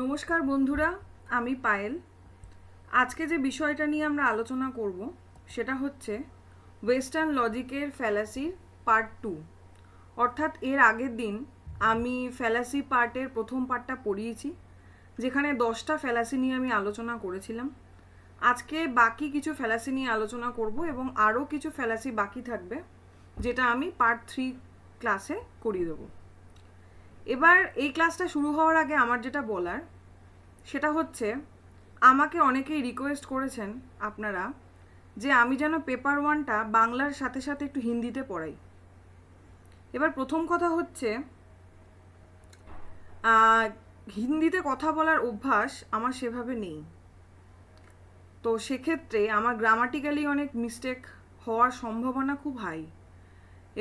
নমস্কার বন্ধুরা, আমি পায়েল। আজকে যে বিষয়টা নিয়ে আমরা আলোচনা করব সেটা হচ্ছে ওয়েস্টার্ন লজিকের ফ্যালাসির পার্ট 2। অর্থাৎ এর আগের দিন আমি ফ্যালাসি পার্টের প্রথম পার্টটা পড়িয়েছি, যেখানে 10টা ফ্যালাসি নিয়ে আমি আলোচনা করেছিলাম। আজকে বাকি কিছু ফ্যালাসি নিয়ে আলোচনা করব এবং আরও কিছু ফ্যালাসি বাকি থাকবে, যেটা আমি পার্ট 3 ক্লাসে করিয়ে দেবো। এবার এই ক্লাসটা শুরু হওয়ার আগে আমার যেটা বলার সেটা হচ্ছে, আমাকে অনেকেই রিকোয়েস্ট করেছেন আপনারা যে আমি যেন পেপার 1টা বাংলার সাথে সাথে একটু হিন্দিতে পড়াই। এবার প্রথম কথা হচ্ছে, হিন্দিতে কথা বলার অভ্যাস আমার সেভাবে নেই, তো সেক্ষেত্রে আমার গ্রামাটিক্যালি অনেক মিস্টেক হওয়ার সম্ভাবনা খুব হাই।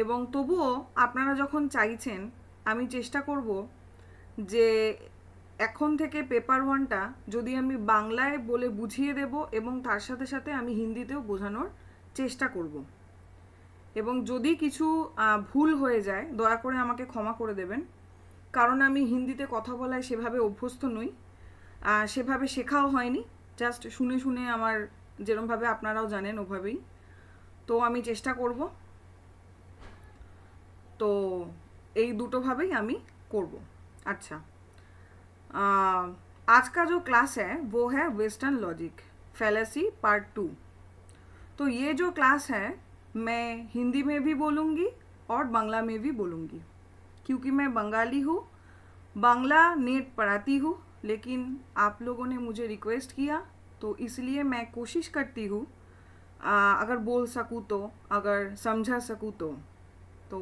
এবং তবুও আপনারা যখন চাইছেন, আমি চেষ্টা করব যে এখন থেকে পেপার 1টা যদি আমি বাংলায় বলে বুঝিয়ে দেব এবং তার সাথে সাথে আমি হিন্দিতেও বোঝানোর চেষ্টা করব। এবং যদি কিছু ভুল হয়ে যায় দয়া করে আমাকে ক্ষমা করে দেবেন, কারণ আমি হিন্দিতে কথা বলায় সেভাবে অভ্যস্ত নই, সেভাবে শেখাও হয়নি, জাস্ট শুনে শুনে আমার যেরমভাবে আপনারাও জানেন ওভাবেই। তো আমি চেষ্টা করব, তো এই দুটোভাবেই আমি করব। अच्छा, आज का जो क्लास है वो है वेस्टर्न लॉजिक फैलेसी पार्ट 2। तो ये जो क्लास है मैं हिंदी में भी बोलूँगी और बांग्ला में भी बोलूँगी, क्योंकि मैं बंगाली हूँ, बांग्ला नेट पढ़ाती हूँ, लेकिन आप लोगों ने मुझे रिक्वेस्ट किया तो इसलिए मैं कोशिश करती हूँ अगर बोल सकूँ तो, अगर समझा सकूँ तो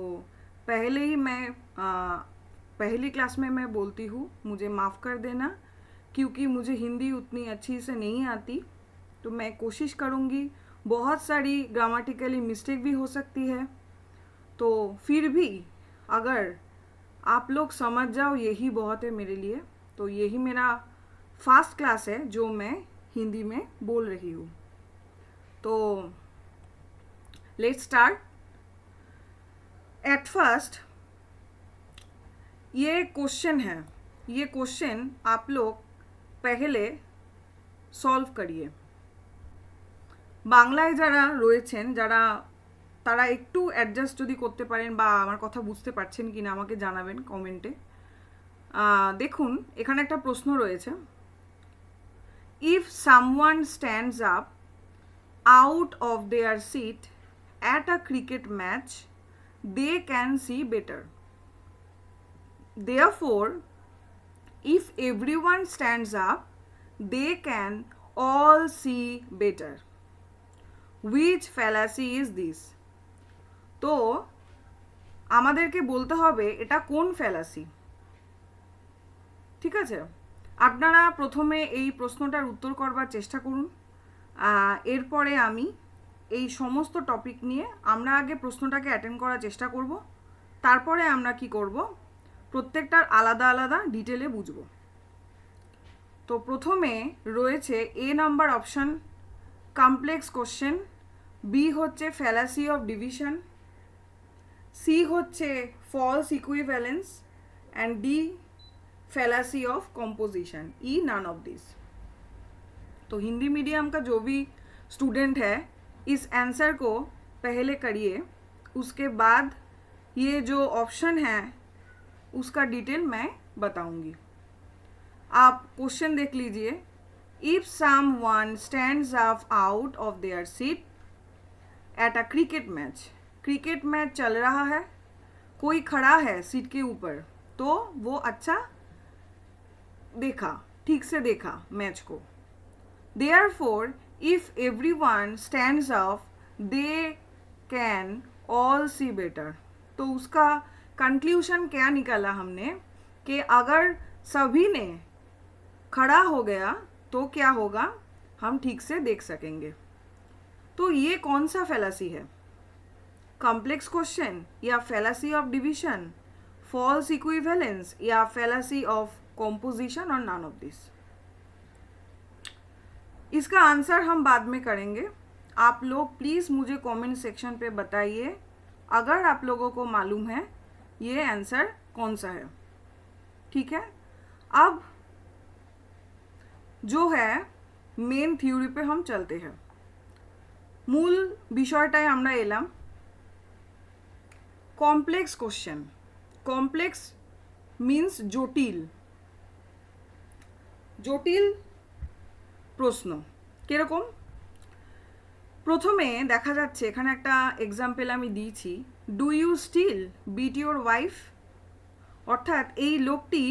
पहले ही मैं पहली क्लास में मैं बोलती हूँ, मुझे माफ़ कर देना, क्योंकि मुझे हिंदी उतनी अच्छी से नहीं आती। तो मैं कोशिश करूँगी, बहुत सारी ग्रामेटिकली मिस्टेक भी हो सकती है, तो फिर भी अगर आप लोग समझ जाओ यही बहुत है मेरे लिए। तो यही मेरा फास्ट क्लास है जो मैं हिंदी में बोल रही हूँ। तो लेट्स स्टार्ट। एट फर्स्ट ये क्वेश्चन है, ये क्वेश्चन आप लोग पहले সলভ করিয়ে। বাংলায় যারা রয়েছেন, যারা তারা একটু অ্যাডজাস্ট যদি করতে পারেন বা আমার কথা বুঝতে পারছেন কি না আমাকে জানাবেন কমেন্টে। দেখুন এখানে একটা প্রশ্ন রয়েছে, if someone stands up out of their seat at a cricket match they can see better. Therefore, if everyone stands up, they can all see better. Which fallacy is this? তো আমাদেরকে বলতে হবে এটা কোন ফ্যালাসি। ঠিক আছে, আপনারা প্রথমে এই প্রশ্নটার উত্তর করবার চেষ্টা করুন, এরপরে আমি এই সমস্ত টপিক নিয়ে আমরা আগে প্রশ্নটাকে অ্যাটেন্ড করার চেষ্টা করব, তারপরে আমরা কি করব প্রত্যেকটার আলাদা আলাদা ডিটেলে বুঝব। তো প্রথমে রয়েছে A number option complex question, B হচ্ছে ফ্যালাসি অফ ডিভিশন, সি হচ্ছে false equivalence and D fallacy of composition, E none of this. तो हिंदी मीडियम का जो भी स्टूडेंट है इस आंसर को पहले करिए, उसके बाद ये जो ऑप्शन है उसका डिटेल मैं बताऊंगी। आप क्वेश्चन देख लीजिए, if someone stands up out of their seat at a cricket match, cricket match चल रहा है, कोई खड़ा है सीट के ऊपर, तो वो अच्छा देखा, ठीक से देखा मैच को। Therefore, if everyone stands up, they can all see better। तो उसका कंक्लूशन क्या निकाला हमने कि अगर सभी ने खड़ा हो गया तो क्या होगा, हम ठीक से देख सकेंगे। तो ये कौन सा फैलासी है, कॉम्प्लेक्स क्वेश्चन या फैलासी ऑफ डिवीजन, फॉल्स इक्विवेलेंस या फैलासी ऑफ कॉम्पोजिशन और नन ऑफ दिस। इसका आंसर हम बाद में करेंगे। आप लोग प्लीज़ मुझे कमेंट सेक्शन पे बताइए अगर आप लोगों को मालूम है ये आंसर कौन सा है। ठीक है, अब जो है মেন থিওরি पे हम चलते हैं। মূল বিষয়টায় আমরা এলাম। Complex question. কমপ্লেক্স মিন্স জটিল। জটিল প্রশ্ন কিরকম? প্রথমে দেখা যাচ্ছে এখানে একটা এক্সাম্পল আমি দিয়েছি, do you still beat your wife? অর্থাৎ এই লোকটি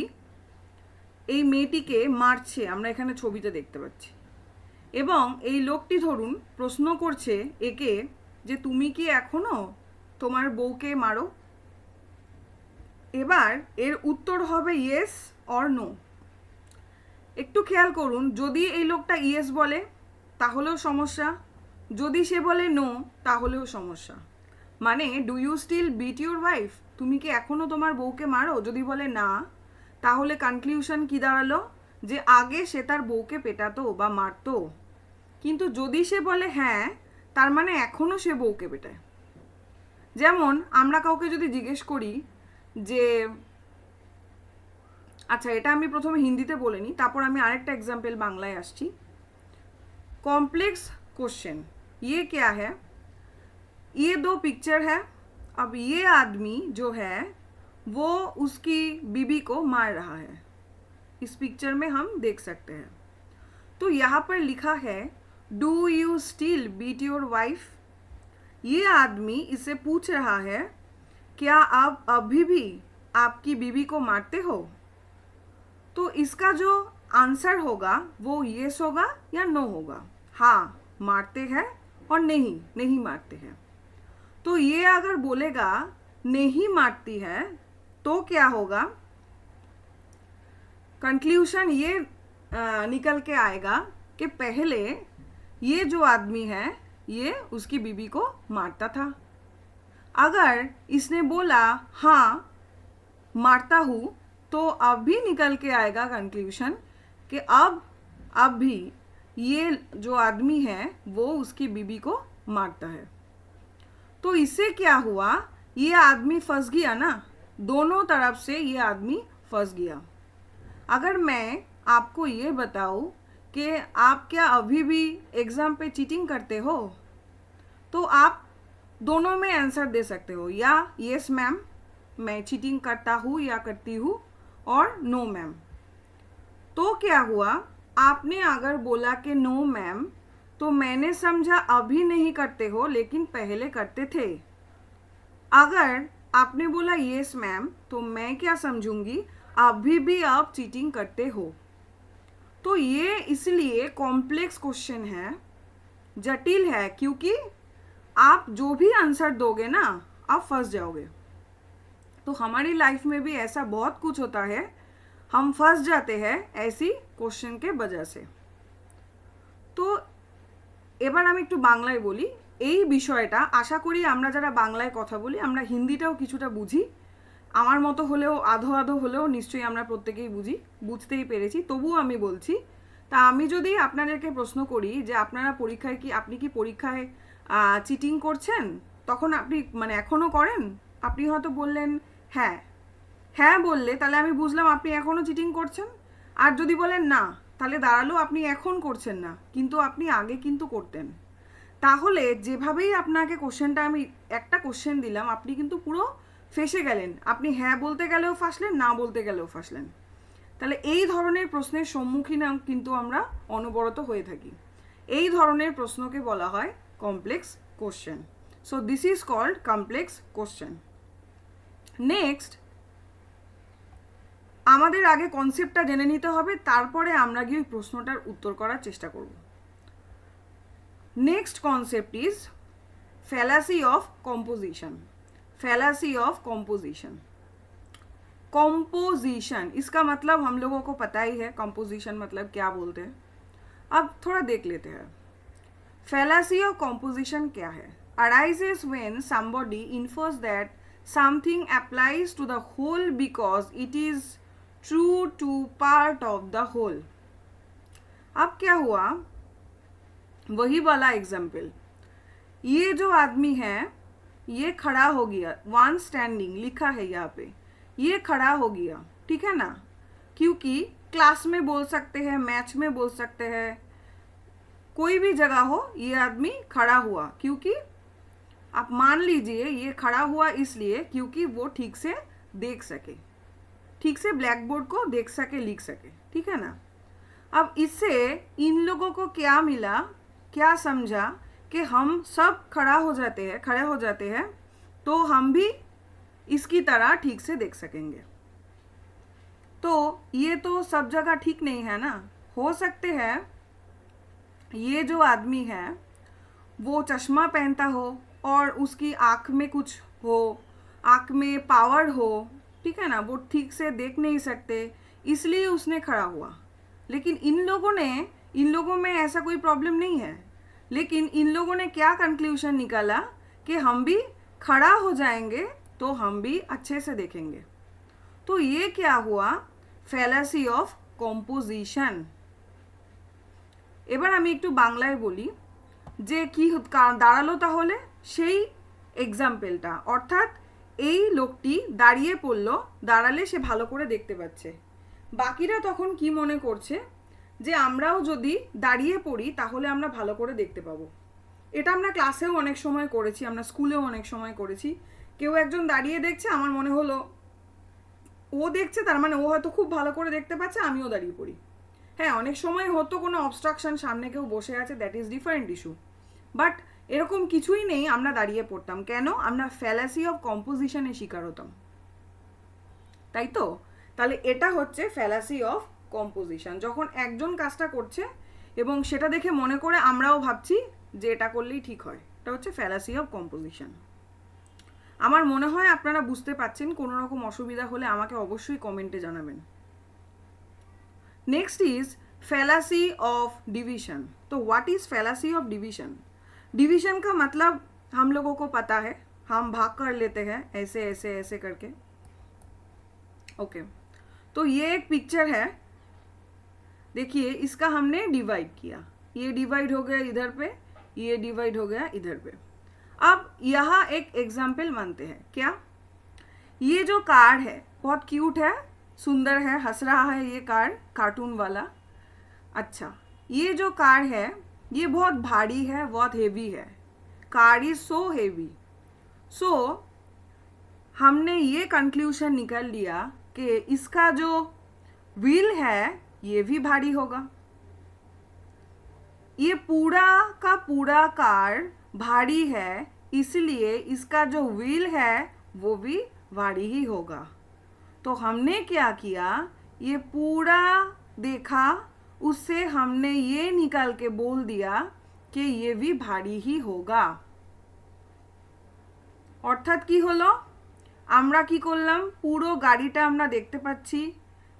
এই মেয়েটিকে মারছে, আমরা এখানে ছবিতে দেখতে পাচ্ছি। এবং এই লোকটি ধরুন প্রশ্ন করছে একে যে তুমি কি এখনো তোমার বউকে মারো? এবার এর উত্তর হবে ইয়েস অর নো। একটু খেয়াল করুন, যদি এই লোকটা ইয়েস বলে তাহলেও সমস্যা, যদি সে বলে নো তাহলেও সমস্যা। মানে do you still beat your wife, তুমি কি এখনও তোমার বউকে মারো? যদি বলে না, তাহলে কনক্লিউশন কি দাঁড়ালো? যে আগে সে তার বউকে পেটাতো বা মারতো। কিন্তু যদি সে বলে হ্যাঁ, তার মানে এখনও সে বউকে পেটায়। যেমন আমরা কাউকে যদি জিজ্ঞেস করি যে, আচ্ছা এটা আমি প্রথমে হিন্দিতে বলে নিই, তারপর আমি আরেকটা एग्जाम्पल बांग्लाয় আসছি। कॉम्प्लेक्स क्वेश्चन ये क्या है? ये दो पिक्चर है। अब ये आदमी जो है वो उसकी बीबी को मार रहा है, इस पिक्चर में हम देख सकते हैं। तो यहाँ पर लिखा है do you still beat your wife? ये आदमी इससे पूछ रहा है क्या आप अभी भी आपकी बीबी को मारते हो? तो इसका जो आंसर होगा वो येस होगा या नो होगा। हाँ मारते हैं और नहीं नहीं मारते हैं। तो ये अगर बोलेगा नहीं मारती है तो क्या होगा? कंक्लूशन ये निकल के आएगा कि पहले ये जो आदमी है ये उसकी बीबी को मारता था। अगर इसने बोला हाँ मारता हूँ, तो अब भी निकल के आएगा कंक्लूशन कि अब भी ये जो आदमी है वो उसकी बीबी को मारता है। तो इससे क्या हुआ? ये आदमी फंस गया ना, दोनों तरफ से ये आदमी फंस गया। अगर मैं आपको ये बताऊँ कि आप क्या अभी भी एग्ज़ाम पे चीटिंग करते हो, तो आप दोनों में आंसर दे सकते हो, या यस मैम मैं चीटिंग करता हूँ या करती हूँ, और नो मैम। तो क्या हुआ? आपने अगर बोला कि नो मैम, तो मैंने समझा अभी नहीं करते हो लेकिन पहले करते थे। अगर आपने बोला यस मैम, तो मैं क्या समझूंगी? अभी भी आप चीटिंग करते हो। तो ये इसलिए कॉम्प्लेक्स क्वेश्चन है, जटिल है, क्योंकि आप जो भी आंसर दोगे ना आप फंस जाओगे। तो हमारी लाइफ में भी ऐसा बहुत कुछ होता है, हम फंस जाते हैं ऐसी क्वेश्चन के वजह से। तो এবার আমি একটু বাংলায় বলি এই বিষয়টা। আশা করি আমরা যারা বাংলায় কথা বলি আমরা হিন্দিটাও কিছুটা বুঝি, আমার মতো হলেও আধো আধো হলেও নিশ্চয়ই আমরা প্রত্যেকেই বুঝতেই পেরেছি। তবুও আমি বলছি, তা আমি যদি আপনাদেরকে প্রশ্ন করি যে আপনারা পরীক্ষায় কি আপনি কি পরীক্ষায় চিটিং করছেন, তখন আপনি মানে এখনও করেন? আপনি হয়তো বললেন হ্যাঁ, হ্যাঁ বললে তাহলে আমি বুঝলাম আপনি এখনও চিটিং করছেন। আর যদি বলেন না, তাহলে দাঁড়ালো আপনি এখন করছেন না, কিন্তু আপনি আগে কিন্তু করতেন। তাহলে যেভাবেই আপনাকে কোশ্চেনটা আমি একটা কোশ্চেন দিলাম, আপনি কিন্তু পুরো ফেসে গেলেন। আপনি হ্যাঁ বলতে গেলেও ফাঁসলেন, না বলতে গেলেও ফাঁসলেন। তাহলে এই ধরনের প্রশ্নের সম্মুখীন কিন্তু আমরা অনবরত হয়ে থাকি। এই ধরনের প্রশ্নকে বলা হয় complex question. So this is called complex question. Next, আমাদের আগে কনসেপ্টটা জেনে নিতে হবে, তারপরে আমরা গিয়ে প্রশ্নটার উত্তর করার চেষ্টা করব। Next concept is fallacy of composition. Fallacy of composition. Composition इसका मतलब हम लोगों को पता ही है, कॉम्पोजिशन मतलब क्या बोलते हैं। अब थोड़ा देख लेते हैं फैलासी ऑफ कॉम्पोजिशन क्या है। Arises when somebody infers that something applies to the whole because it is true to part of the whole। अब क्या हुआ, वही वाला एग्जाम्पल, ये जो आदमी है ये खड़ा हो गया, वन स्टैंडिंग लिखा है यहाँ पे, ये खड़ा हो गया, ठीक है ना, क्योंकि क्लास में बोल सकते हैं, मैच में बोल सकते हैं, कोई भी जगह हो, ये आदमी खड़ा हुआ। क्योंकि आप मान लीजिए ये खड़ा हुआ इसलिए क्योंकि वो ठीक से देख सके, ठीक से ब्लैक बोर्ड को देख सके, लिख सके, ठीक है ना। अब इससे इन लोगों को क्या मिला, क्या समझा कि हम सब खड़े हो जाते हैं तो हम भी इसकी तरह ठीक से देख सकेंगे। तो ये तो सब जगह ठीक नहीं है ना। हो सकते हैं ये जो आदमी है वो चश्मा पहनता हो और उसकी आँख में कुछ हो, आँख में पावर हो, ठीक है ना, वो ठीक से देख नहीं सकते इसलिए उसने खड़ा हुआ। लेकिन इन लोगों में ऐसा कोई प्रॉब्लम नहीं है। लेकिन इन लोगों ने क्या कंक्लूजन निकाला कि हम भी खड़ा हो जाएंगे तो हम भी अच्छे से देखेंगे। तो ये क्या हुआ, ফ্যালাসি অফ কম্পোজিশন। এবার আমি একটু বাংলায় বলি যে কি দাঁড়ালো তাহলে সেই এক্সাম্পলটা, অর্থাৎ এই লোকটি দাঁড়িয়ে পড়লো, দাঁড়ালে সে ভালো করে দেখতে পাচ্ছে। বাকিরা তখন কি মনে করছে যে আমরাও যদি দাঁড়িয়ে পড়ি তাহলে আমরা ভালো করে দেখতে পাবো। এটা আমরা ক্লাসেও অনেক সময় করেছি, আমরা স্কুলেও অনেক সময় করেছি। কেউ একজন দাঁড়িয়ে দেখছে, আমার মনে হলো ও দেখছে তার মানে ও হয়তো খুব ভালো করে দেখতে পাচ্ছে, আমিও দাঁড়িয়ে পড়ি। হ্যাঁ, অনেক সময় হতো কোনো অবস্ট্রাকশন, সামনে কেউ বসে আছে, that is different issue. But এরকম কিছুই নেই, আমরা দাঁড়িয়ে পড়তাম। কেন? আমরা ফ্যালাসি অফ কম্পোজিশনের শিকার হতাম, তাই তো? তাহলে এটা হচ্ছে ফ্যালাসি অফ কম্পোজিশন। যখন একজন কাজটা করছে এবং সেটা দেখে মনে করে আমরাও ভাবছি যে এটা করলেই ঠিক হয়, এটা হচ্ছে ফ্যালাসি অফ কম্পোজিশন। আমার মনে হয় আপনারা বুঝতে পারছেন। কোনো রকম অসুবিধা হলে আমাকে অবশ্যই কমেন্টে জানাবেন। Next is fallacy of division. तो what is fallacy of division? Division का मतलब हम लोगों को पता है, हम भाग कर लेते हैं ऐसे ऐसे ऐसे करके। ओके, तो ये एक पिक्चर है, देखिए इसका हमने डिवाइड किया, ये डिवाइड हो गया इधर पे, ये डिवाइड हो गया इधर पे। अब यहाँ एक एग्जाम्पल मानते हैं। क्या? ये जो कार्ड है बहुत क्यूट है, सुंदर है, हंस रहा है ये कार्ड, कार्टून वाला। अच्छा, ये जो कार्ड है ये बहुत भारी है, बहुत हेवी है। Card is so heavy. So हमने ये कंक्लूजन निकाल लिया कि इसका जो व्हील है ये भी भारी होगा। ये पूरा का पूरा कार्ड भारी है, इसलिए इसका जो व्हील है वो भी भारी ही होगा। तो हमने क्या किया, ये पूरा देखा, उससे हमने ये निकाल के बोल दिया कि ये भी भारी ही होगा। অর্থাৎ কি হলো, আমরা কি করলাম, পুরো গাড়িটা আমরা দেখতে পাচ্ছি।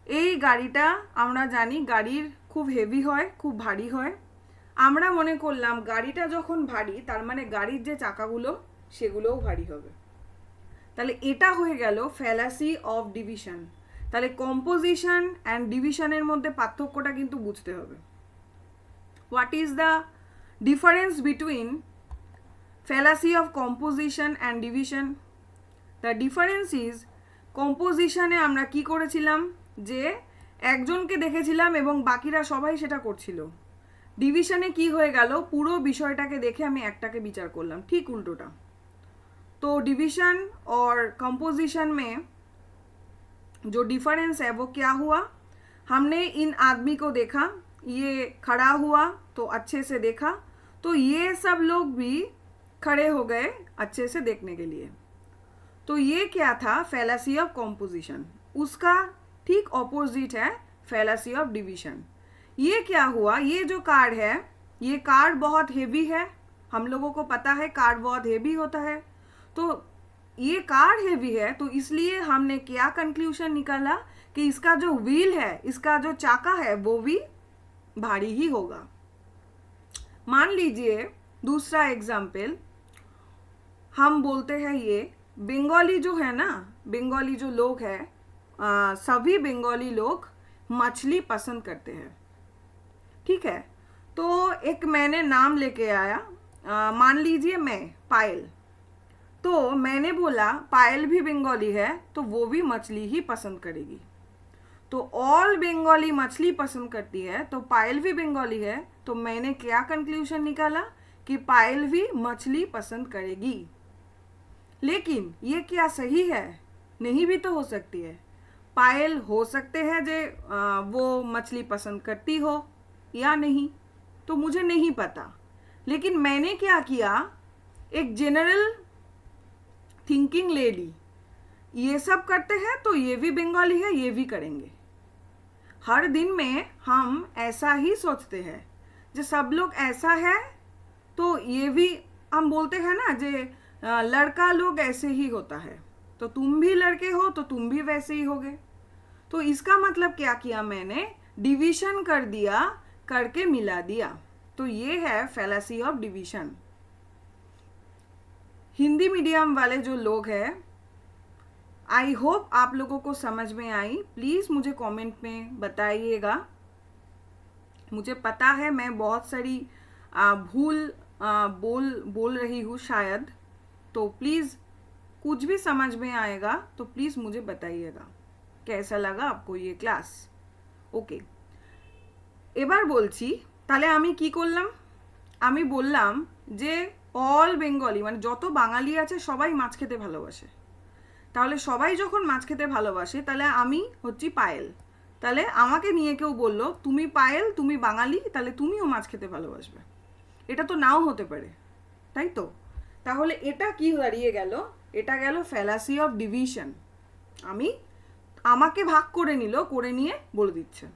এই গাড়িটা আমরা জানি গাড়ির খুব হেভি হয়, খুব ভারী হয়। আমরা মনে করলাম গাড়িটা যখন ভারী তার মানে গাড়ির যে চাকাগুলো সেগুলোও ভারী হবে। তাহলে এটা হয়ে গেল ফ্যালাসি অফ ডিভিশন। তাহলে কম্পোজিশন অ্যান্ড ডিভিশনের মধ্যে পার্থক্যটা কিন্তু বুঝতে হবে। What is the difference between fallacy of composition and division? The difference is, কম্পোজিশনে আমরা কি করেছিলাম, যে একজনকে দেখেছিলাম এবং বাকিরা সবাই সেটা করছিল। ডিভিশনে কি হয়ে গেল, পুরো বিষয়টাকে দেখে আমি একটাকে বিচার করলাম, ঠিক উল্টোটা। तो डिवीजन और कंपोजिशन में जो डिफरेंस है वो क्या हुआ, हमने इन आदमी को देखा, ये खड़ा हुआ तो अच्छे से देखा, तो ये सब लोग भी खड़े हो गए अच्छे से देखने के लिए। तो ये क्या था, फैलासी ऑफ कंपोजिशन। उसका ठीक ऑपोजिट है फैलासी ऑफ डिवीजन। ये क्या हुआ, ये जो कार्ड है, ये कार्ड बहुत हेवी है, हम लोगों को पता है कार्ड बहुत हेवी होता है। तो ये कार्ड हेवी है तो इसलिए हमने क्या कंक्लूजन निकाला कि इसका जो व्हील है, इसका जो चाका है वो भी भारी ही होगा। मान लीजिए दूसरा एग्जाम्पल, हम बोलते हैं ये बंगाली जो है ना, बंगाली जो लोग हैं, सभी बंगाली लोग मछली पसंद करते हैं, ठीक है। तो एक मैंने नाम लेके आया, मान लीजिए मैं पायल, तो मैंने बोला पायल भी बंगाली है तो वो भी मछली ही पसंद करेगी। तो ऑल बंगाली मछली पसंद करती है, तो पायल भी बंगाली है, तो मैंने क्या कंक्लूजन निकाला कि पायल भी मछली पसंद करेगी। लेकिन ये क्या सही है? नहीं भी तो हो सकती है। पायल हो सकते हैं जे वो मछली पसंद करती हो या नहीं, तो मुझे नहीं पता। लेकिन मैंने क्या किया, एक जनरल थिंकिंग ले ली, ये सब करते हैं तो ये भी बंगाली है, ये भी करेंगे। हर दिन में हम ऐसा ही सोचते हैं, जो सब लोग ऐसा है तो ये भी हम बोलते हैं ना, जे लड़का लोग ऐसे ही होता है, तो तुम भी लड़के हो तो तुम भी वैसे ही होगे। तो इसका मतलब क्या किया मैंने, डिवीजन कर दिया, करके मिला दिया। तो ये है फैलासी ऑफ डिवीजन। हिंदी मीडियम वाले जो लोग हैं, आई होप आप लोगों को समझ में आई। प्लीज़ मुझे कमेंट में बताइएगा। मुझे पता है मैं बहुत सारी भूल बोल रही हूँ शायद, तो प्लीज़ कुछ भी समझ में आएगा तो प्लीज़ मुझे बताइएगा कैसा लगा आपको ये क्लास। ওকে, এবার বলছি তাহলে আমি কি করলাম, আমি বললাম যে অল বেঙ্গলি মানে যত বাঙালি আছে সবাই মাছ খেতে ভালোবাসে। তাহলে সবাই যখন মাছ খেতে ভালোবাসে তাহলে আমি হচ্ছি পায়েল। তাহলে আমাকে নিয়ে কেউ বলল তুমি পায়েল, তুমি বাঙালি, তাহলে তুমিও মাছ খেতে ভালোবাসবে। এটা তো নাও হতে পারে, তাই তো? তাহলে এটা কি দাঁড়িয়ে গেল, এটা গেল ফ্যালাসি অফ ডিভিশন। আমি আমাকে ভাগ করে নিল, করে নিয়ে বলে দিচ্ছে।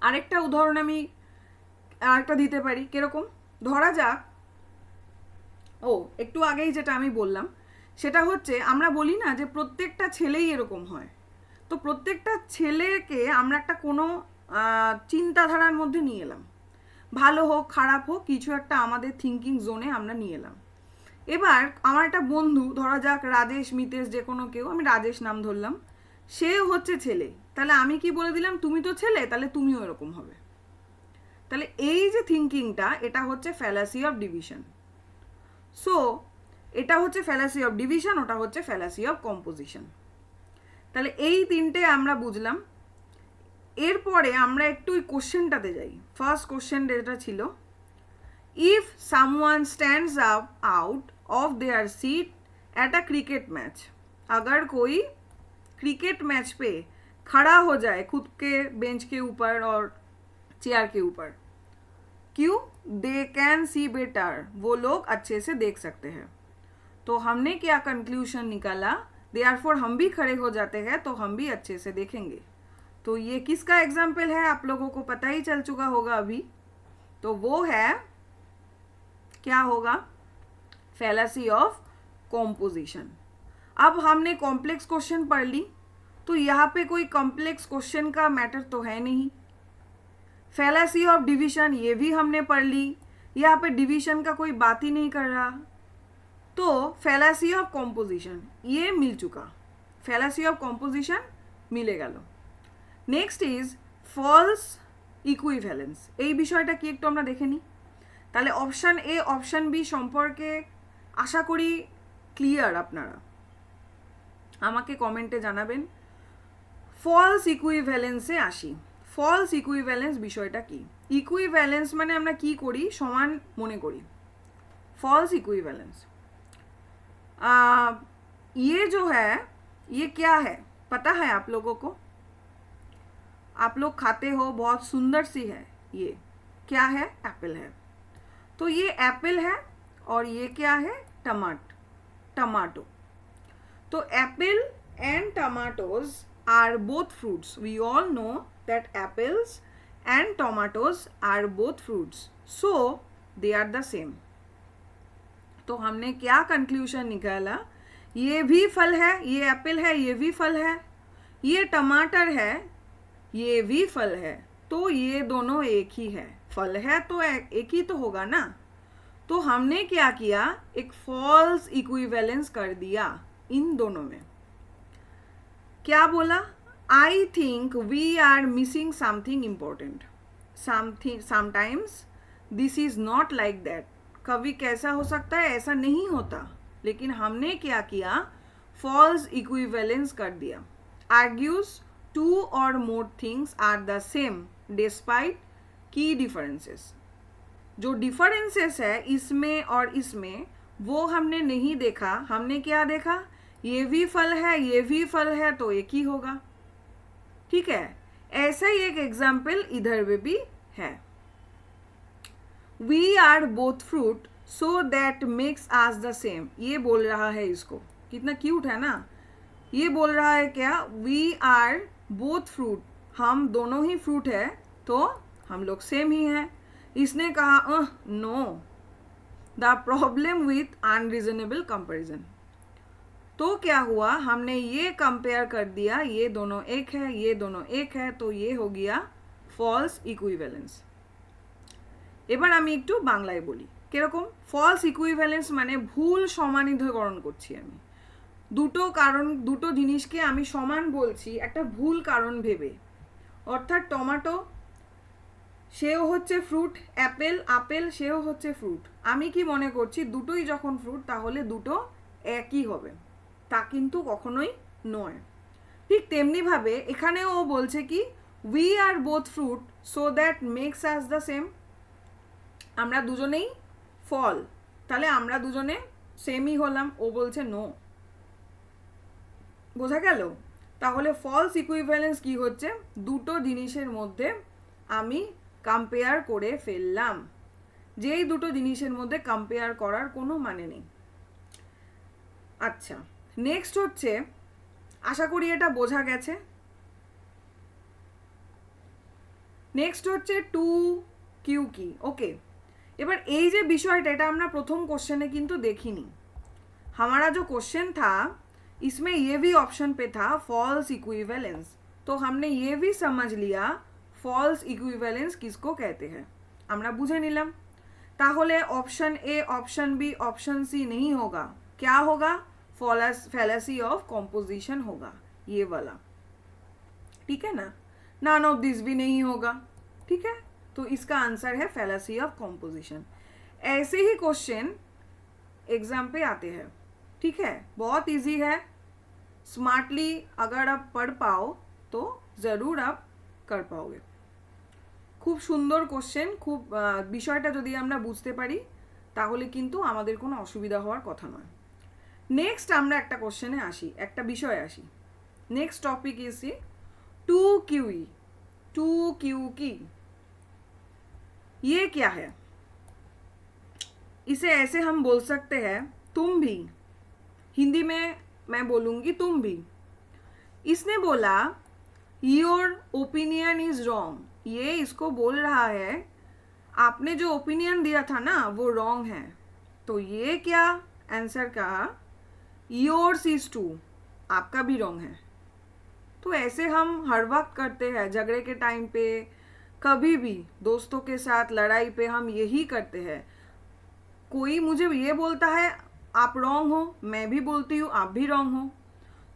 আরেকটা উদাহরণ আমি আরেকটা দিতে পারি, কিরকম, ধরা যাক একটু আগেই যেটা আমি বললাম সেটা হচ্ছে আমরা বলি না যে প্রত্যেকটা ছেলেই এরকম হয়। তো প্রত্যেকটা ছেলেকে আমরা একটা কোনো চিন্তাধারার মধ্যে নিয়ে এলাম, ভালো হোক খারাপ হোক কিছু একটা আমাদের থিঙ্কিং জোনে আমরা নিয়ে এলাম। এবার আমার একটা বন্ধু, ধরা যাক রাজেশ, মিতেশ, যে কোনো কেউ, আমি রাজেশ নাম ধরলাম, সে হচ্ছে ছেলে। তাহলে আমি কি বলে দিলাম, তুমি তো ছেলে, তাহলে তুমিও এরকম হবে। তাহলে এই যে থিঙ্কিংটা, এটা হচ্ছে ফ্যালাসি অফ ডিভিশন। সো এটা হচ্ছে ফ্যালাসি অফ ডিভিশন, ওটা হচ্ছে ফ্যালাসি অফ কম্পোজিশন। তাহলে এই তিনটে আমরা বুঝলাম। এরপরে আমরা একটু ওই কোশ্চেনটাতে যাই। ফার্স্ট কোশ্চেন যেটা ছিল, if someone stands up out of their seat at a cricket match, अगर कोई क्रिकेट मैच पे खड़ा हो जाए खुद के बेंच के ऊपर और चेयर के ऊपर, क्यों? दे कैन सी बेटर, वो लोग अच्छे से देख सकते हैं। तो हमने क्या कंक्लूजन निकाला, देयरफॉर हम भी खड़े हो जाते हैं तो हम भी अच्छे से देखेंगे। तो ये किसका एग्जाम्पल है आप लोगों को पता ही चल चुका होगा अभी, तो वो है, क्या होगा, फैलासी ऑफ कॉम्पोजिशन। अब हमने कॉम्प्लेक्स क्वेश्चन पढ़ ली, तो यहाँ पे कोई कॉम्प्लेक्स क्वेश्चन का मैटर तो है नहीं। फैलासी ऑफ डिवीजन ये भी हमने पढ़ ली, यहाँ पे डिवीजन का कोई बात ही नहीं कर रहा। तो फैलासी ऑफ कॉम्पोजिशन ये मिल चुका, फैलासी ऑफ कॉम्पोजिशन मिले गেল। Next is false equivalence. এই বিষয়টা কি একটু আমরা দেখে নিই। তাহলে অপশান এ অপশান বি সম্পর্কে আশা করি ক্লিয়ার আপনারা, আমাকে কমেন্টে জানাবেন। ফলস ইকুইভ্যালেন্সে আসি। ফলস ইকুইভ্যালেন্স বিষয়টা কি? ইকুইভ্যালেন্স মানে আমরা কি করি, সমান মনে করি। फॉल्स इक्विवेलेंस, ये जो है ये क्या है पता है आप लोगों को? आप लोग खाते हो, बहुत सुंदर सी है, ये क्या है? एप्पल है। तो ये एप्पल है और ये क्या है? टमाटो। तो apple and tomatoes are both fruits. We all know that apples and tomatoes are both fruits, so they are the same. तो हमने क्या कंक्लूजन निकाला, ये भी फल है, ये एप्पल है, ये भी फल है, ये टमाटर है, ये भी फल है, तो ये दोनों एक ही है। फल है तो एक ही तो होगा ना। तो हमने क्या किया, एक फॉल्स इक्विवेलेंस कर दिया इन दोनों में। क्या बोला? I think we are missing something important, sometimes this is not like that. कभी कैसा हो सकता है, ऐसा नहीं होता। लेकिन हमने क्या किया, फॉल्स इक्विवेलेंस कर दिया। Argues two or more things are the same despite key differences. जो differences है इसमें और इसमें वो हमने नहीं देखा. हमने क्या देखा? ये भी फल है, ये भी फल है, तो एक ही होगा. ठीक है. ऐसा ही एक एग्जाम्पल इधर में भी है. We are both fruit so that makes us the same. ये बोल रहा है इसको. कितना क्यूट है ना. ये बोल रहा है क्या? We are both fruit. हम दोनों ही फ्रूट है तो हम लोग सेम ही हैं. इसने कहा no, the problem with unreasonable comparison. तो क्या हुआ? हमने ये कंपेयर कर दिया, ये दोनों एक है, ये दोनों एक है, तो ये हो गया फॉल्स इक्विवेलेंस. এবার আমি একটু বাংলায় বলি. কিরকম? ফলস ইকুইভ্যালেন্স মানে ভুল সমানিধিকরণ করছি আমি. দুটো জিনিসকে আমি সমান বলছি একটা ভুল কারণ ভেবে. অর্থাৎ টমেটো সেও হচ্ছে ফ্রুট, আপেল সেও হচ্ছে ফ্রুট. আমি কি মনে করছি দুটোই যখন ফ্রুট তাহলে দুটো একই হবে. তা কিন্তু কখনোই নয়. ঠিক তেমনিভাবে এখানেও ও বলছে কি we are both fruit so that makes us the same. আমরা দুজনেই ফল, তাহলে আমরা দুজনে সেমই হলাম. ও বলছে নো. বোঝা গেল? তাহলে ফলস ইকুইভ্যালেন্স কি হচ্ছে? দুটো জিনিসের মধ্যে আমি কম্পেয়ার করে ফেললাম, যেই দুটো জিনিসের মধ্যে কম্পেয়ার করার কোনো মানে নেই. আচ্ছা, নেক্সট হচ্ছে, আশা করি এটা বোঝা গেছে. নেক্সট হচ্ছে টু কিউ কি. ওকে, এবার এই যে বিষয়টা এটা আমরা প্রথম क्वेश्चने किंतु देखी नहीं. हमारा जो क्वेश्चन था इसमें ये भी ऑप्शन पे था फॉल्स इक्विवेलेंस. तो हमने ये भी समझ लिया फॉल्स इक्विवेलेंस किसको कहते हैं. আমরা বুঝে নিলাম. তাহলে option A, option B, option C नहीं होगा. क्या होगा? फैलेसी ऑफ कॉम्पोजिशन होगा, ये वाला. ठीक है ना. नन ऑफ दिस भी नहीं होगा. ठीक है. तो इसका आंसर है फैलेसी ऑफ कॉम्पोजिशन. ऐसे ही क्वेश्चन एग्जाम पे आते हैं. ठीक है. बहुत इजी है. स्मार्टली अगर आप पढ़ पाओ तो ज़रूर आप कर पाओगे. খুব সুন্দর কোশ্চেন. খুব বিষয়টা যদি আমরা বুঝতে পারি তাহলে কিন্তু আমাদের কোনো অসুবিধা হওয়ার কথা নয়. নেক্সট আমরা একটা কোশ্চেনে আসি, একটা বিষয়ে আসি. Next topic is tu quoque. Tu quoque की ये क्या है? इसे ऐसे हम बोल सकते हैं तुम भी. हिंदी में मैं बोलूँगी तुम भी. इसने बोला योर ओपिनियन इज रॉन्ग. ये इसको बोल रहा है आपने जो ओपिनियन दिया था ना वो रॉन्ग है. तो ये क्या आंसर कहा? Yours is too. आपका भी रॉन्ग है. तो ऐसे हम हर वक्त करते हैं. झगड़े के टाइम पे, कभी भी दोस्तों के साथ लड़ाई पे हम यही करते हैं. कोई मुझे ये बोलता है आप रॉन्ग हो, मैं भी बोलती हूँ आप भी रॉन्ग हो.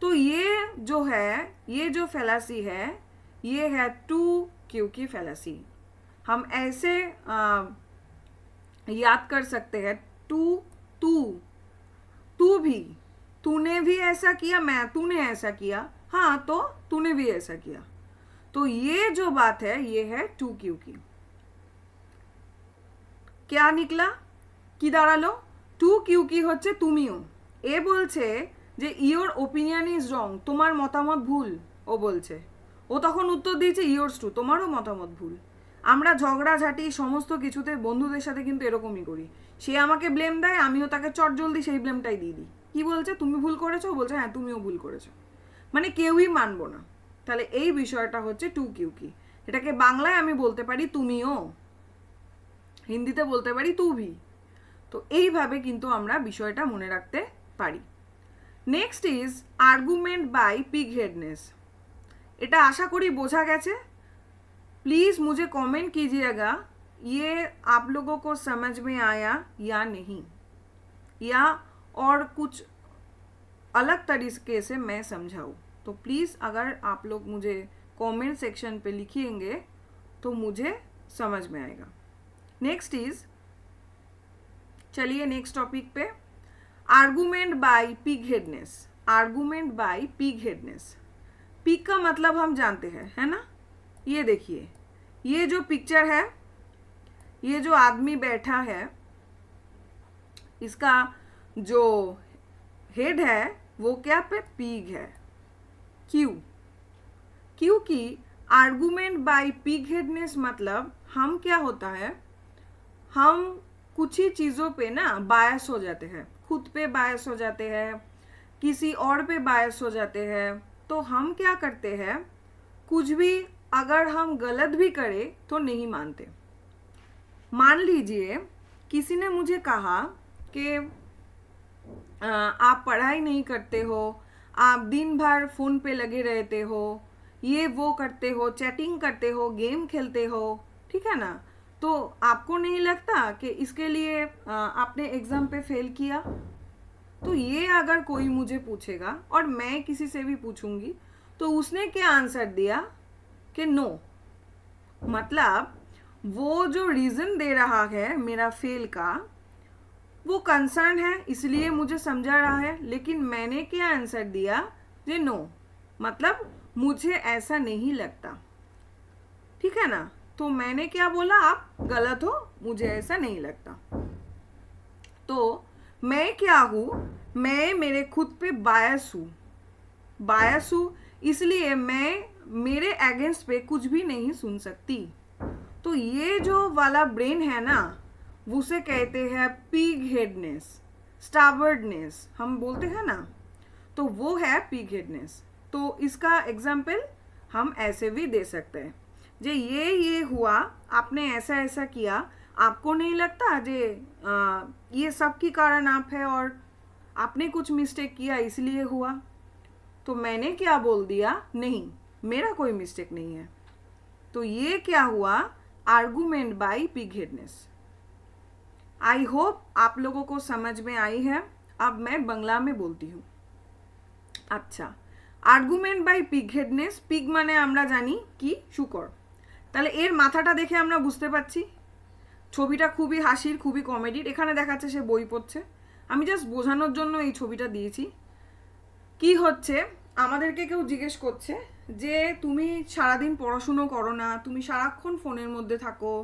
तो ये जो है, ये जो फैलासी है, ये है टू क्यू की फैलासी. हम ऐसे याद कर सकते हैं टू तू, तू भी, तूने भी ऐसा किया, तूने ऐसा किया, हाँ तो तूने भी ऐसा किया. तो ये जो बात है ये है टू क्यू की. क्या निकला? কি দাঁড়ালো? টু কিউ কি হচ্ছে তুমিও. এ বলছে যে ইওর ওপিনিয়ন ইজ রং, তোমার মতামত ভুল. ও বলছে, ও তখন উত্তর দিয়েছে ইয়োর্স টু, তোমারও মতামত ভুল. আমরা ঝগড়াঝাটি সমস্ত কিছুতে বন্ধুদের সাথে কিন্তু এরকমই করি. সে আমাকে ব্লেম দেয়, আমিও তাকে চটজলদি সেই ব্লেমটাই দিয়ে দিই. কি বলছে? তুমি ভুল করেছো? বলছে হ্যাঁ তুমিও ভুল করেছো. মানে কেউই মানবো না. তাহলে এই বিষয়টা হচ্ছে টু কিউ কি. এটাকে বাংলায় আমি বলতে পারি তুমিও, হিন্দিতে বলতে পারি তু ভি. তো এইভাবে কিন্তু আমরা বিষয়টা মনে রাখতে পারি. Next is argument by pigheadedness. এটা আশা করি বোঝা গেছে. प्लीज़ मुझे कमेंट कीजिएगा ये आप लोगों को समझ में आया या नहीं, या और कुछ अलग तरीके से मैं समझाऊँ. तो प्लीज़ अगर आप लोग मुझे कमेंट सेक्शन पे लिखिएंगे तो मुझे समझ में आएगा. नेक्स्ट इज़, चलिए नेक्स्ट टॉपिक पे, argument by pigheadedness. Argument by pigheadedness. Pig का मतलब हम जानते हैं, है ना। ये देखिए, ये जो पिक्चर है, ये जो आदमी बैठा है, इसका जो हेड है वो क्या पे पीग है। क्यों? क्योंकि आर्गुमेंट बाय पिग हेडनेस मतलब हम क्या होता है, हम कुछ ही चीज़ों पे ना बायस हो जाते हैं, खुद पे बायस हो जाते हैं, किसी और पे बायस हो जाते हैं। तो हम क्या करते हैं, कुछ भी अगर हम गलत भी करें तो नहीं मानते। मान लीजिए किसी ने मुझे कहा कि आप पढ़ाई नहीं करते हो, आप दिन भर फ़ोन पे लगे रहते हो, ये वो करते हो, चैटिंग करते हो, गेम खेलते हो, ठीक है ना। तो आपको नहीं लगता कि इसके लिए आपने एग्ज़ाम पे फेल किया? तो ये अगर कोई मुझे पूछेगा और मैं किसी से भी पूछूंगी तो उसने क्या आंसर दिया कि नो, मतलब वो जो रीज़न दे रहा है मेरा फेल का, वो कंसर्न है इसलिए मुझे समझा रहा है, लेकिन मैंने क्या आंसर दिया जे नो, मतलब मुझे ऐसा नहीं लगता, ठीक है ना। तो मैंने क्या बोला, आप गलत हो, मुझे ऐसा नहीं लगता। तो मैं क्या हूँ, मैं मेरे खुद पे बायस हूँ, इसलिए मैं मेरे अगेंस्ट पे कुछ भी नहीं सुन सकती। तो ये जो वाला ब्रेन है ना, उसे कहते हैं पिग हेडनेस, स्टाबर्डनेस हम बोलते हैं ना, तो वो है पिग हेडनेस। तो इसका एग्जाम्पल हम ऐसे भी दे सकते हैं, जे ये हुआ, आपने ऐसा ऐसा किया, आपको नहीं लगता जे ये सब की कारण आप है और आपने कुछ मिस्टेक किया इसलिए हुआ। तो मैंने क्या बोल दिया, नहीं मेरा कोई मिस्टेक नहीं है। तो ये क्या हुआ, argument by pigheadedness. I hope आप लोगों को समझ में आई है। अब मैं बंगला में बोलती हूँ। अच्छा, आर्गुमेंट बाय पिग हेडनेस, पिग माने আমরা জানি কি শুকর, তাহলে এর মাথাটা দেখে আমরা বুঝতে পারছি ছবিটা খুবই হাসির, খুবই কমেডির। এখানে দেখাচ্ছে সে বই পড়ছে, আমি জাস্ট বোঝানোর জন্য এই ছবিটা দিয়েছি। কি হচ্ছে, আমাদেরকে কেউ জিজ্ঞেস করছে যে তুমি সারাদিন পড়াশুনো করো না, তুমি সারাক্ষণ ফোনের মধ্যে থাকো,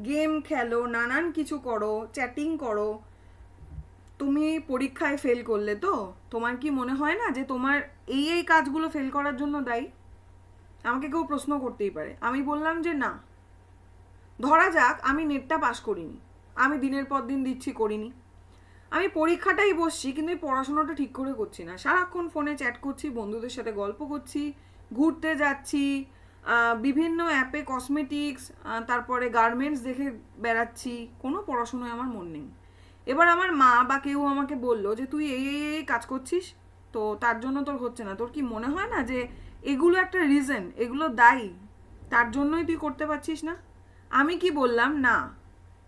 গেম খেলো, নানান কিছু করো, চ্যাটিং করো, তুমি পরীক্ষায় ফেল করলে, তো তোমার কি মনে হয় না যে তোমার এই কাজগুলো ফেল করার জন্য দায়ী? আমাকে কেউ প্রশ্ন করতেই পারে। আমি বললাম যে না, ধরা যাক আমি নেটটা পাস করিনি, আমি দিনের পর দিন দিচ্ছি করিনি, আমি পরীক্ষাটাই বসছি কিন্তু পড়াশোনাটা ঠিক করে করছি না, সারাক্ষণ ফোনে চ্যাট করছি, বন্ধুদের সাথে গল্প করছি, ঘুরতে যাচ্ছি, বিভিন্ন অ্যাপে কসমেটিক্স, তারপরে গার্মেন্টস দেখে বেড়াচ্ছি, কোনো পড়াশোনায় আমার মন নেই। এবার আমার মা বা কেউ আমাকে বললো যে তুই এই কাজ করছিস, তো তার জন্য তোর হচ্ছে না, তোর কি মনে হয় না যে এগুলো একটা রিজন, এগুলো দায়ী, তার জন্যই তুই করতে পারছিস না? আমি কি বললাম, না,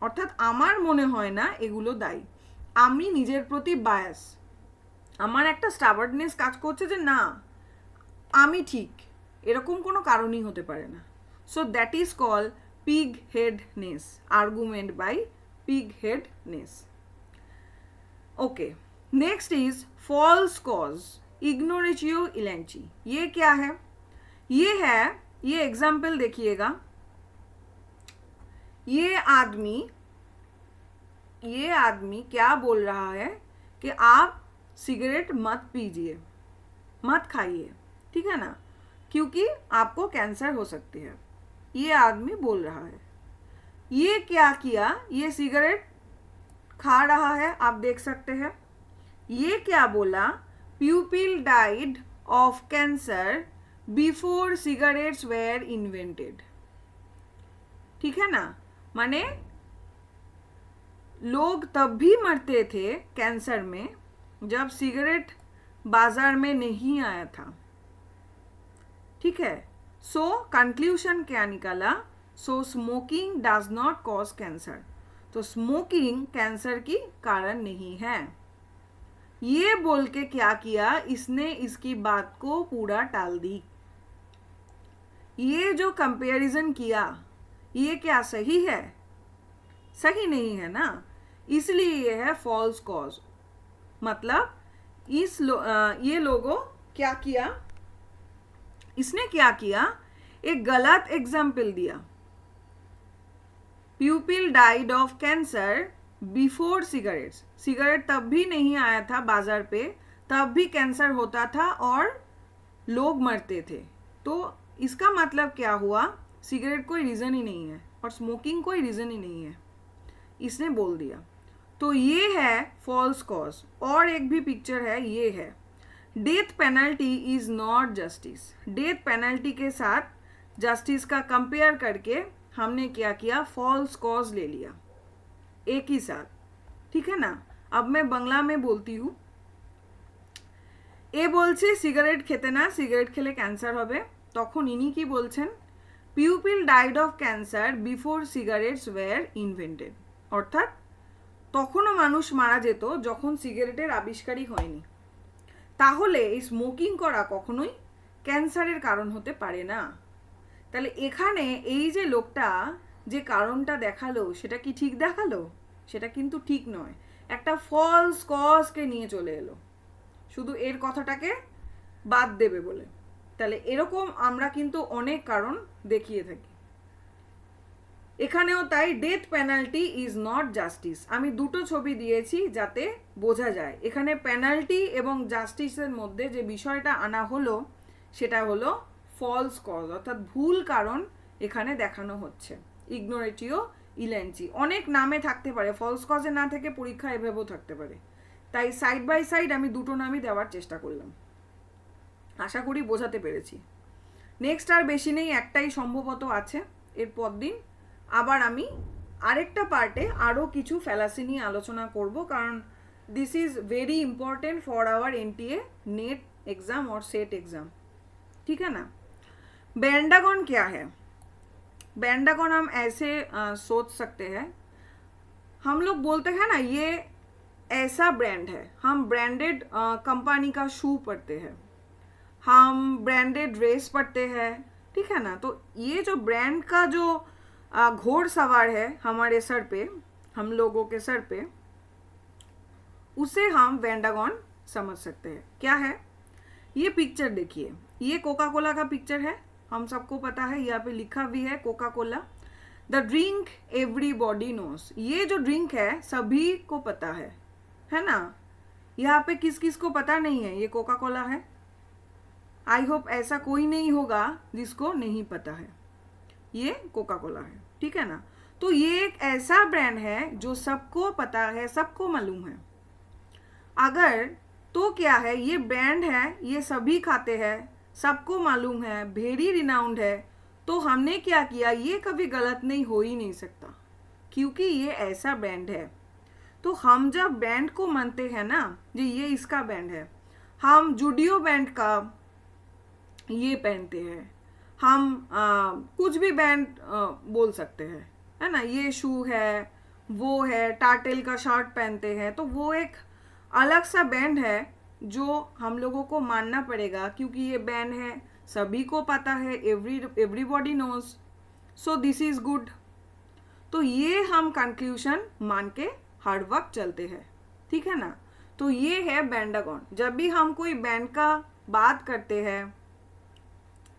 অর্থাৎ আমার মনে হয় না এগুলো দায়ী, আমি নিজের প্রতি বায়াস, আমার একটা স্টাবার্ডনেস কাজ করছে যে না আমি ঠিক, এরকম কোনো কারণই হতে পারে না। So that is call pigheadedness, argument by pigheadedness. Okay, next is false cause, ignoratio elenchi. ये क्या है, ये एग्जाम्पल देखिएगा। ये आदमी क्या बोल रहा है कि आप सिगरेट मत पीजिए, मत खाइए, ठीक है ना, क्योंकि आपको कैंसर हो सकती है, ये आदमी बोल रहा है। ये क्या किया, ये सिगरेट खा रहा है, आप देख सकते हैं। ये क्या बोला, people died of cancer before cigarettes were invented, ठीक है ना, माने लोग तब भी मरते थे कैंसर में जब सिगरेट बाजार में नहीं आया था, ठीक है। सो कंक्लूशन क्या निकाला, so smoking does not cause cancer, तो स्मोकिंग कैंसर की कारण नहीं है। ये बोल के क्या किया, इसने इसकी बात को पूरा टाल दी। ये जो कंपैरिजन किया, ये क्या सही है? सही नहीं है ना, इसलिए ये है फॉल्स कॉज। मतलब ये लोगों क्या किया, इसने क्या किया, एक गलत एग्जाम्पल दिया। प्यूपिल died of cancer before cigarettes. Cigarette तब भी नहीं आया था बाजार पे, तब भी कैंसर होता था और लोग मरते थे। तो इसका मतलब क्या हुआ, सिगरेट कोई रीज़न ही नहीं है और स्मोकिंग कोई रीज़न ही नहीं है, इसने बोल दिया। तो ये है फॉल्स कॉज। और एक भी पिक्चर है, ये है death penalty is not justice. Death penalty के साथ जस्टिस का कंपेयर करके हमने क्या किया, फॉल्स कॉज ले लिया एक ही साथ, ठीक है ना। अब मैं बांग्ला में बोलती हूँ। এ বলছে সিগারেট খেতে না, সিগারেট খেলে ক্যান্সার হবে। তখন ইনি কি বলছেন, people died of cancer before cigarettes were invented. অর্থাৎ তখনও মানুষ মারা যেত যখন সিগারেটের আবিষ্কারই হয়নি। তাহলে এই স্মোকিং করা কখনোই ক্যান্সারের কারণ হতে পারে না। তাহলে এখানে এই যে লোকটা যে কারণটা দেখালো সেটা কি ঠিক দেখালো? সেটা কিন্তু ঠিক নয়, একটা ফলস কজকে নিয়ে চলে এলো শুধু এর কথাটাকে বাদ দেবে বলে। তাহলে এরকম আমরা কিন্তু অনেক কারণ দেখিয়ে থাকি। এখানেও তাই death penalty is not justice. আমি দুটো ছবি দিয়েছি যাতে বোঝা যায় এখানে পেনাল্টি এবং জাস্টিসের মধ্যে যে বিষয়টা আনা হলো সেটা হলো ফলস কজ, অর্থাৎ ভুল কারণ এখানে দেখানো হচ্ছে। ইগনোরেটিও ইলেন্সি অনেক নামে থাকতে পারে, ফলস কজে না থেকে পরীক্ষা এভাবেও থাকতে পারে। তাই সাইড বাই সাইড আমি দুটো নামই দেওয়ার চেষ্টা করলাম। আশা করি বোঝাতে পেরেছি। নেক্সট আর বেশি নেই, একটাই সম্ভবত আছে। এরপর দিন আবার আমি আরেকটা পার্টে আরও কিছু ফ্যালাসি নিয়ে আলোচনা করব, কারণ this is very important for our NTA NET exam और सेट एग्ज़ाम, ठीक है ना। बैंडागन क्या है? बैंडागन हम ऐसे सोच सकते हैं, हम लोग बोलते हैं ना ये ऐसा ब्रांड है, हम ब्रांडेड कंपनी का शू पढ़ते हैं, हम ब्रांडेड ड्रेस पढ़ते हैं, ठीक है ना। तो ये जो ब्रांड का जो घोड़सवार है हमारे सर पे, हम लोगों के सर पे, उसे हम बैंडागन समझ सकते हैं। क्या है ये पिक्चर देखिए, ये कोका कोला का पिक्चर है, हम सबको पता है, यहाँ पे लिखा भी है Coca Cola, the drink everybody knows. ये जो ड्रिंक है सभी को पता है ना। यहाँ पे किस किस को पता नहीं है ये कोका कोला है? आई होप ऐसा कोई नहीं होगा जिसको नहीं पता है ये कोका कोला है, ठीक है ना। तो ये एक ऐसा ब्रांड है जो सबको पता है, सबको मालूम है। अगर तो क्या है, ये ब्रांड है, ये सभी खाते हैं, सबको मालूम है, वेरी रिनाउंड है, तो हमने क्या किया, ये कभी गलत नहीं हो ही नहीं सकता क्योंकि ये ऐसा ब्रांड है। तो हम जब ब्रांड को मानते हैं ना, जी ये इसका ब्रांड है, हम जूडियो ब्रांड का ये पहनते हैं, हम कुछ भी ब्रांड बोल सकते हैं, है ना। ये शू है, वो है, टार्टेल का शर्ट पहनते हैं, तो वो एक अलग सा ब्रांड है जो हम लोगों को मानना पड़ेगा क्योंकि ये ब्रांड है, सभी को पता है, everybody knows, so this is good. तो ये हम कंक्लूजन मान के हर वक्त चलते हैं, ठीक है ना। तो ये है बैंडागन। जब भी हम कोई बैंड का बात करते हैं,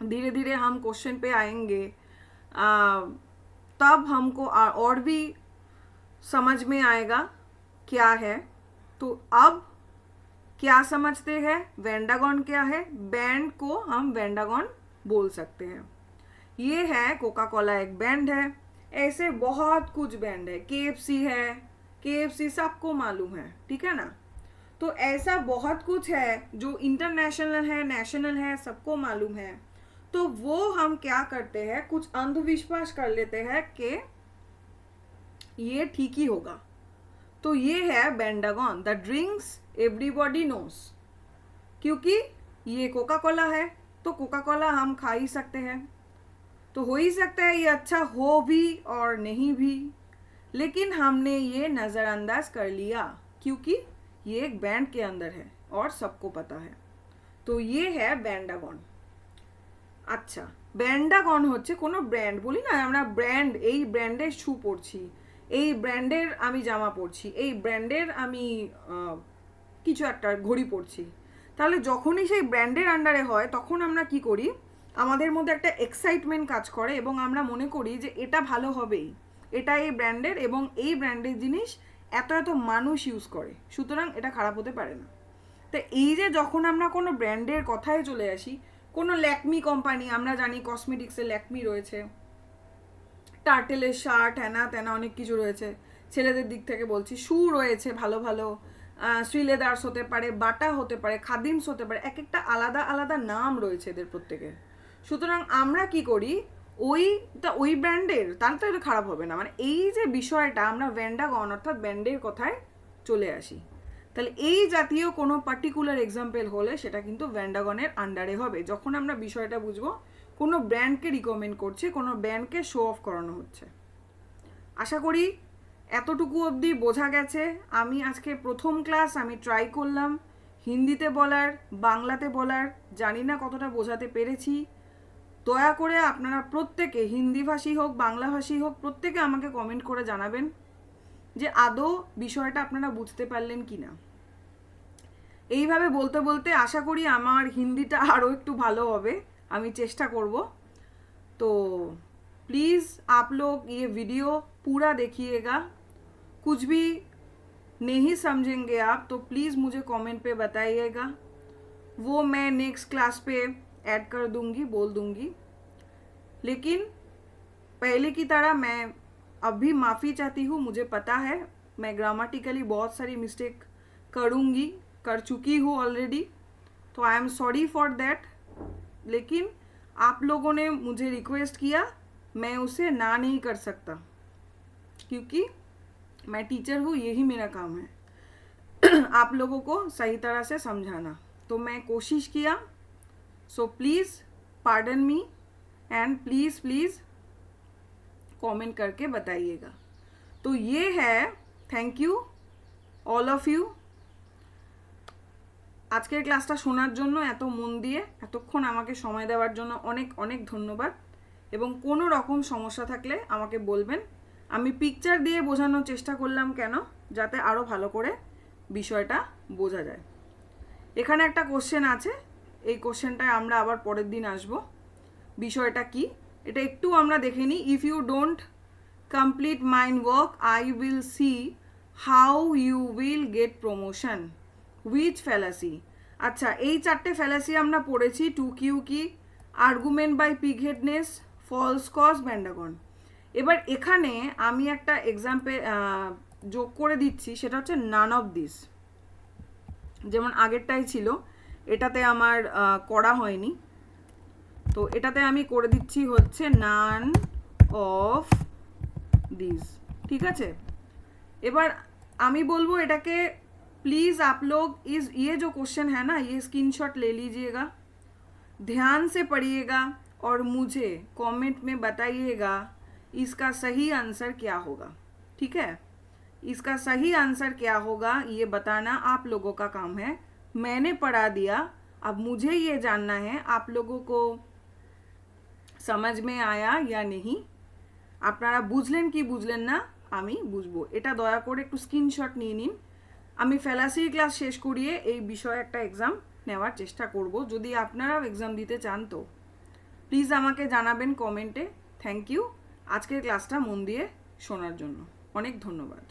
धीरे धीरे हम क्वेश्चन पे आएंगे, तब हमको और भी समझ में आएगा क्या है। तो अब क्या समझते हैं, बैंडागन क्या है? बैंड को हम बैंडागन बोल सकते हैं। ये है कोका कोला एक ब्रांड है, ऐसे बहुत कुछ ब्रांड है, KFC है, KFC सबको मालूम है, ठीक है ना। तो ऐसा बहुत कुछ है जो इंटरनेशनल है, नेशनल है, सबको मालूम है। तो वो हम क्या करते हैं, कुछ अंधविश्वास कर लेते हैं कि ये ठीक ही होगा। तो ये है बैंडागन, द ड्रिंक्स एवरीबॉडी नोस। क्योंकि ये कोका कोला है तो कोका कोला हम खा ही सकते हैं, तो हो ही सकता है ये अच्छा हो भी और नहीं भी, लेकिन हमने ये नज़रअंदाज कर लिया क्योंकि ये एक ब्रांड के अंदर है और सबको पता है। तो ये है बैंडागन। আচ্ছা, ব্যান্ডাগন হচ্ছে কোনো ব্র্যান্ড, বলি না আমরা ব্র্যান্ড, এই ব্র্যান্ডের শু পরছি, এই ব্র্যান্ডের আমি জামা পরছি, এই ব্র্যান্ডের আমি কিছু একটা ঘড়ি পরছি। তাহলে যখনই সেই ব্র্যান্ডের আন্ডারে হয় তখন আমরা কি করি, আমাদের মধ্যে একটা এক্সাইটমেন্ট কাজ করে এবং আমরা মনে করি যে এটা ভালো হবেই, এটা এই ব্র্যান্ডের এবং এই ব্র্যান্ডের জিনিস এত এত মানুষ ইউজ করে, সুতরাং এটা খারাপ হতে পারে না। তো এই যে যখন আমরা কোনো ব্র্যান্ডের কথায় চলে আসি, কোনো ল্যাকমি কোম্পানি, আমরা জানি কসমেটিক্সের ল্যাকমি রয়েছে, টার্টেলের শার্ট, হ্যানা ত্যানা অনেক কিছু রয়েছে, ছেলেদের দিক থেকে বলছি, শু রয়েছে ভালো ভালো, শ্রীলেদার্স হতে পারে, বাটা হতে পারে, খাদিমস হতে পারে, এক একটা আলাদা আলাদা নাম রয়েছে এদের প্রত্যেকের। সুতরাং আমরা কি করি, ওই ব্র্যান্ডের, তাহলে তো এটা খারাপ হবে না, মানে এই যে বিষয়টা আমরা ভ্যান্ডাগন অর্থাৎ ব্র্যান্ডের কথায় চলে আসি, তাহলে এই জাতীয় কোনো পার্টিকুলার এক্সাম্পল হলে সেটা কিন্তু ভ্যান্ডাগনের আন্ডারে হবে, যখন আমরা বিষয়টা বুঝবো কোনো ব্র্যান্ডকে রিকমেন্ড করছে, কোনো ব্র্যান্ডকে শো অফ করানো হচ্ছে। আশা করি এতটুকু অবধি বোঝা গেছে। আমি আজকে প্রথম ক্লাস, আমি ট্রাই করলাম হিন্দিতে বলার, বাংলাতে বলার, জানি না কতটা বোঝাতে পেরেছি। দয়া করে আপনারা প্রত্যেকে, হিন্দিভাষী হোক বাংলাভাষী হোক, প্রত্যেকে আমাকে কমেন্ট করে জানাবেন যে আদৌ বিষয়টা আপনারা বুঝতে পারলেন কি না। এইভাবে বলতে বলতে আশা করি আমার হিন্দিটা আরও একটু ভালো হবে, আমি চেষ্টা করব। तो प्लीज़ आप लोग ये वीडियो पूरा देखिएगा, कुछ भी नहीं समझेंगे आप तो प्लीज़ मुझे कमेंट पे बताइएगा, वो मैं नेक्स्ट क्लास पे ऐड कर दूंगी, बोल दूंगी। लेकिन पहले की तरह मैं अभी माफ़ी चाहती हूँ, मुझे पता है मैं ग्रामेटिकली बहुत सारी मिस्टेक करूँगी, कर चुकी हूँ ऑलरेडी, तो I am sorry for that. लेकिन आप लोगों ने मुझे रिक्वेस्ट किया, मैं उसे ना नहीं कर सकता, क्योंकि मैं टीचर हूँ, यही मेरा काम है आप लोगों को सही तरह से समझाना। तो मैं कोशिश किया, so please pardon me and please please comment करके बताइएगा। तो ये है, thank you all of you. আজকের ক্লাসটা শোনার জন্য, এত মন দিয়ে এতক্ষণ আমাকে সময় দেওয়ার জন্য অনেক অনেক ধন্যবাদ। এবং কোনো রকম সমস্যা থাকলে আমাকে বলবেন। আমি পিকচার দিয়ে বোঝানোর চেষ্টা করলাম কেন, যাতে আরও ভালো করে বিষয়টা বোঝা যায়। এখানে একটা কোশ্চেন আছে, এই কোশ্চেনটায় আমরা আবার পরের দিন আসব। বিষয়টা কি এটা একটু আমরা দেখে নিই। If you don't complete mind work I will see how you will get promotion which fallacy. আচ্ছা, এই চারটে ফ্যালাসি আমরা পড়েছি, tu quoque, argument by pigheadedness, false cause, bandwagon. এবার এখানে আমি একটা এক্সাম্পল যোগ করে দিচ্ছি, সেটা হচ্ছে নান অফ দিস। যেমন আগেরটাই ছিল, এটাতে আমার করা হয়নি, তো এটাতে আমি করে দিচ্ছি হচ্ছে নান অফ দিস, ঠিক আছে। এবার আমি বলবো এটাকে, प्लीज़ आप लोग ये जो क्वेश्चन है ना, ये स्क्रीनशॉट ले लीजिएगा, ध्यान से पढ़िएगा और मुझे कमेंट में बताइएगा इसका सही आंसर क्या होगा, ठीक है। इसका सही आंसर क्या होगा ये बताना आप लोगों का काम है। मैंने पढ़ा दिया, अब मुझे ये जानना है आप लोगों को समझ में आया या नहीं, আপনারা বুঝলেন কি বুঝলেন না আমি বুঝবো। এটা দয়া করে একটু স্ক্রিনশট নিয়ে নিন। আমি ফ্যালাসির ক্লাস শেষ করিয়ে এই বিষয়ে একটা এক্সাম নেওয়ার চেষ্টা করব। যদি আপনারাও এক্সাম দিতে চান তো প্লিজ আমাকে জানাবেন কমেন্টে। থ্যাংক ইউ আজকের ক্লাসটা মন দিয়ে শোনার জন্য, অনেক ধন্যবাদ।